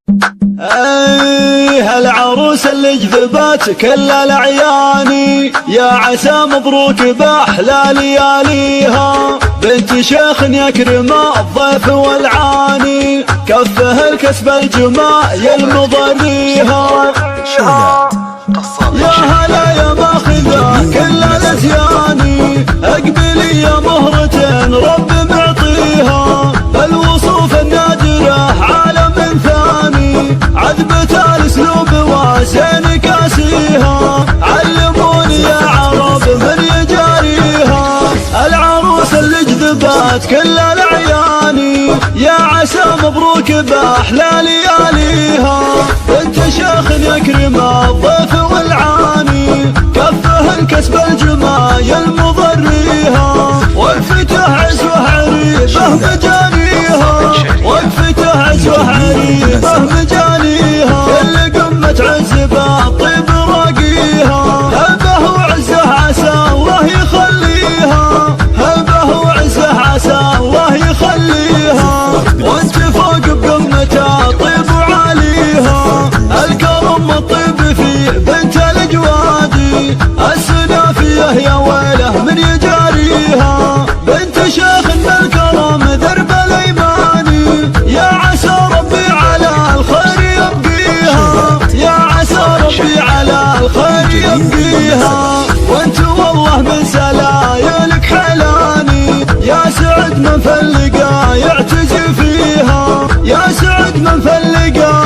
ايه العروس اللي جذبت كل الاعياني، يا عسى مبروك باحلى لياليها. بنت شيخ يكرم الضيف والعاني، كفه الكسب الجمال المضريها. يا هلا يا ماخذه كل الازياني، اقبلي يا مهرة رب معطيها. الوصوف النادرة عالم ثاني، عذبة الاسلوب وزين كاسيها. علموني يا عرب من يجاريها، العروس اللي جذبت كل الاعياني، يا عسى مبروك باحلى لياليها. بنت شيخ يكرم الضيف والعاني، كفه الكسب الجمايل المضريها. وقفته عزوه عريبه مجانيها، وقفته عزوه عريبه مجانيها. كل قمة عزبه طيب راقيها، هبه وعزه عسى الله يخليها، هبه وعزه عسى الله يخليها. وانت فوق بقمته طيب وعاليها، الكرم الطيب في بنت الجوادي. السنافيه يا ويله من يجاريها، بنت شيخ الكرم درب الايماني. يا عسى ربي على الخير يبقيها، يا عسى ربي على الخير يبقيها. وانت والله من سلايلك حلاني، يا سعد من في اللقا يعتزي فيها، يا سعد من في اللقا